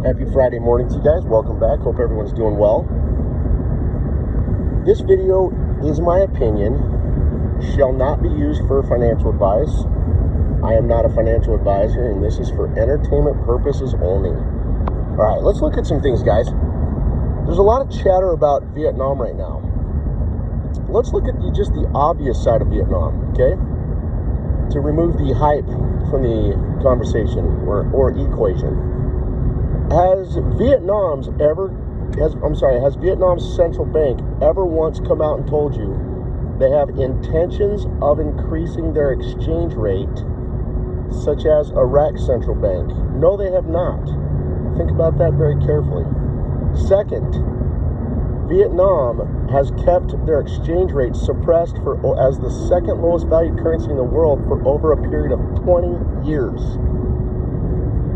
Happy Friday morning to you guys. Welcome back. Hope everyone's doing well. This video is my opinion, shall not be used for financial advice. I am not a financial advisor, and this is for entertainment purposes only. All right, let's look at some things, guys. There's a lot of chatter about Vietnam right now. Let's look at just the obvious side of Vietnam, okay? To remove the hype from the conversation or equation. Has Vietnam's central bank ever once come out and told you they have intentions of increasing their exchange rate, such as Iraq's central bank? No, they have not. Think about that very carefully. Second, Vietnam has kept their exchange rate suppressed as the second lowest valued currency in the world for over a period of 20 years.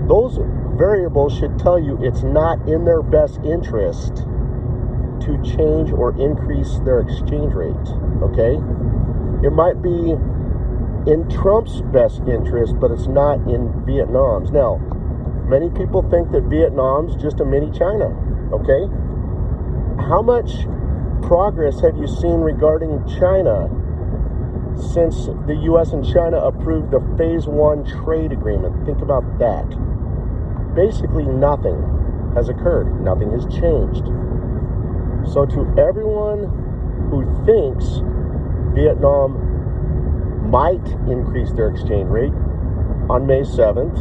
Those variables should tell you it's not in their best interest to change or increase their exchange rate, okay? It might be in Trump's best interest, but it's not in Vietnam's. Now, many people think that Vietnam's just a mini China, okay? How much progress have you seen regarding China since the U.S. and China approved the Phase 1 trade agreement? Think about that. Basically, nothing has occurred. Nothing has changed. So to everyone who thinks Vietnam might increase their exchange rate on May 7th,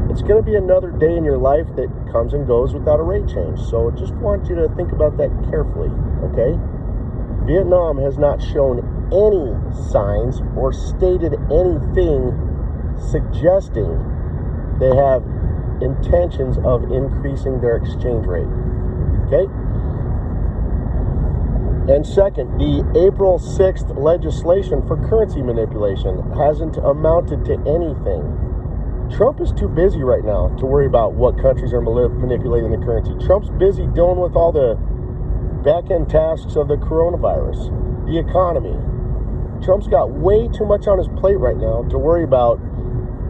it's going to be another day in your life that comes and goes without a rate change. So just want you to think about that carefully, okay? Vietnam has not shown any signs or stated anything suggesting they have intentions of increasing their exchange rate, okay? And second, the April 6th legislation for currency manipulation hasn't amounted to anything. Trump is too busy right now to worry about what countries are manipulating the currency. Trump's busy dealing with all the back-end tasks of the coronavirus, the economy. Trump's got way too much on his plate right now to worry about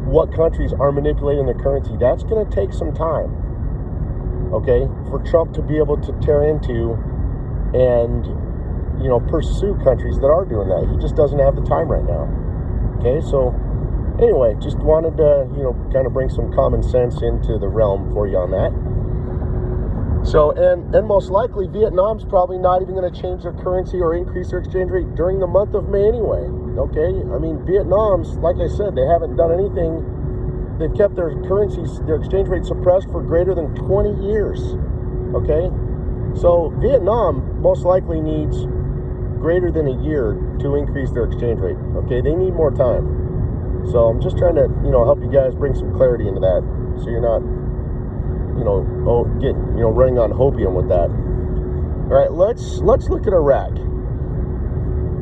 what countries are manipulating the currency. That's going to take some time, okay, for Trump to be able to tear into and, pursue countries that are doing that. He just doesn't have the time right now, okay? So anyway, just wanted to, kind of bring some common sense into the realm for you on that. So, and most likely Vietnam's probably not even going to change their currency or increase their exchange rate during the month of May anyway, okay? I mean, Vietnam's, like I said, they haven't done anything. They've kept their currencies, their exchange rate suppressed for greater than 20 years, okay? So Vietnam most likely needs greater than a year to increase their exchange rate, okay? They need more time. So I'm just trying to, help you guys bring some clarity into that so you're not, running on hopium with that. All right, let's look at Iraq.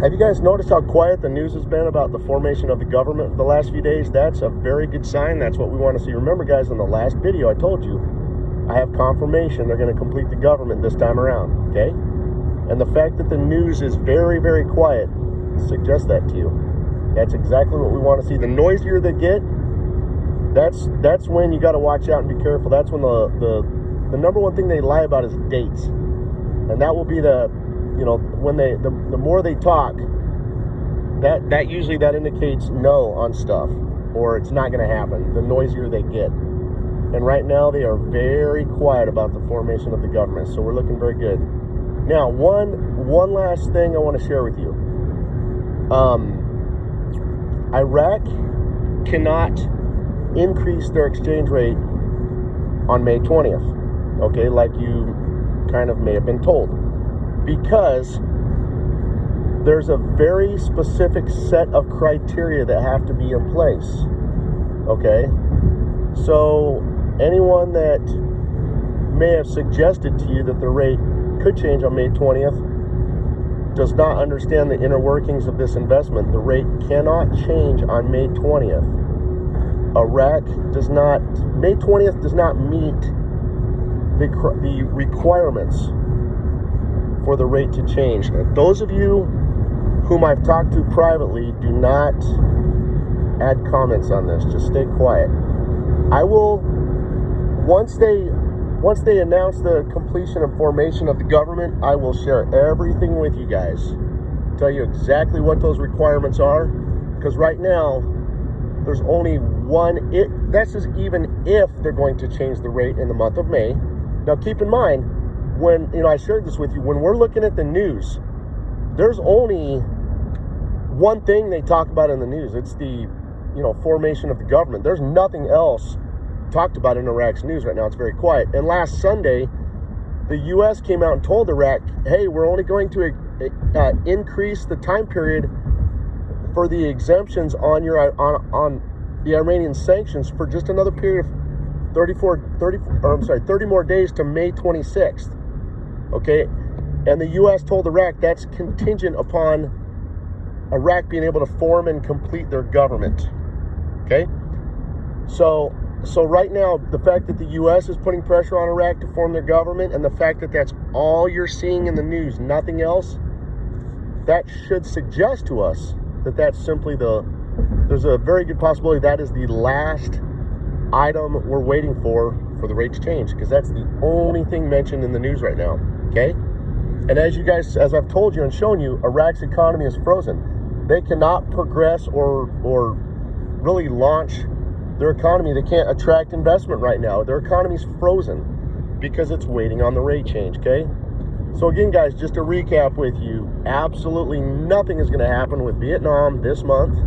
Have you guys noticed how quiet the news has been about the formation of the government for the last few days? That's a very good sign. That's what we want to see. Remember, guys, in the last video I told you, I have confirmation they're going to complete the government this time around, okay? And the fact that the news is very, very quiet suggests that to you. That's exactly what we want to see. The noisier they get, that's when you got to watch out and be careful. That's when the number one thing they lie about is dates, and that will be when the more they talk, that usually indicates no on stuff, or it's not going to happen. The noisier they get, and right now they are very quiet about the formation of the government. So we're looking very good. Now, one last thing I want to share with you. Iraq cannot increase their exchange rate on May 20th, okay, like you kind of may have been told, because there's a very specific set of criteria that have to be in place, okay? So anyone that may have suggested to you that the rate could change on May 20th does not understand the inner workings of this investment. The rate cannot change on May 20th. May 20th does not meet the requirements for the rate to change. Now, those of you whom I've talked to privately, do not add comments on this. Just stay quiet. I will, once they once they announce the completion and formation of the government, I will share everything with you guys. Tell you exactly what those requirements are. Because right now, there's only one. That's just even if they're going to change the rate in the month of May. Now, keep in mind, when I shared this with you, when we're looking at the news, there's only one thing they talk about in the news. It's the formation of the government. There's nothing else talked about in Iraq's news right now. It's very quiet. And last Sunday, the U.S. came out and told Iraq, hey, we're only going to increase the time period for the exemptions on the Iranian sanctions for just another period of 30 more days to May 26th. Okay? And the U.S. told Iraq that's contingent upon Iraq being able to form and complete their government. Okay? So right now, the fact that the U.S. is putting pressure on Iraq to form their government, and the fact that that's all you're seeing in the news, nothing else, that should suggest to us that that's simply there's a very good possibility that is the last item we're waiting for the rate to change, because that's the only thing mentioned in the news right now. Okay? And as I've told you and shown you, Iraq's economy is frozen. They cannot progress or really launch their economy. They can't attract investment right now. Their economy's frozen because it's waiting on the rate change, okay? So again, guys, just to recap with you, absolutely nothing is going to happen with Vietnam this month.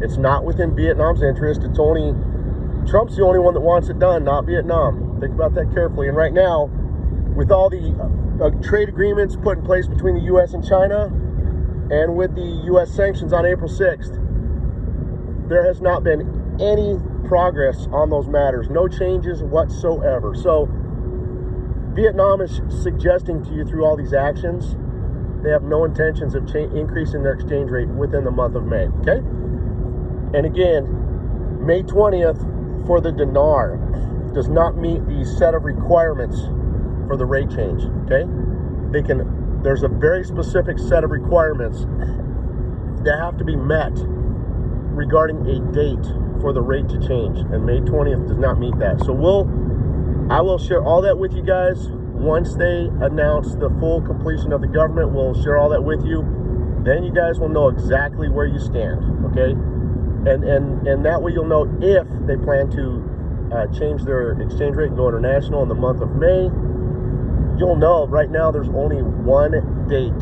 It's not within Vietnam's interest. Trump's the only one that wants it done, not Vietnam. Think about that carefully. And right now, with all the trade agreements put in place between the U.S. and China, and with the U.S. sanctions on April 6th, there has not been any progress on those matters. No changes whatsoever. So Vietnam is suggesting to you through all these actions, they have no intentions of increasing their exchange rate within the month of May. Okay? And again, May 20th for the dinar does not meet the set of requirements for the rate change. Okay? There's a very specific set of requirements that have to be met regarding a date for the rate to change, and May 20th does not meet that. So I will share all that with you guys once they announce the full completion of the government. We'll share all that with you. Then you guys will know exactly where you stand, okay? And that way you'll know if they plan to change their exchange rate and go international in the month of May. You'll know right now there's only one date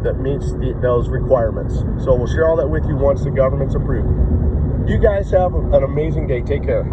that meets those requirements. So we'll share all that with you once the government's approved. You guys have an amazing day. Take care.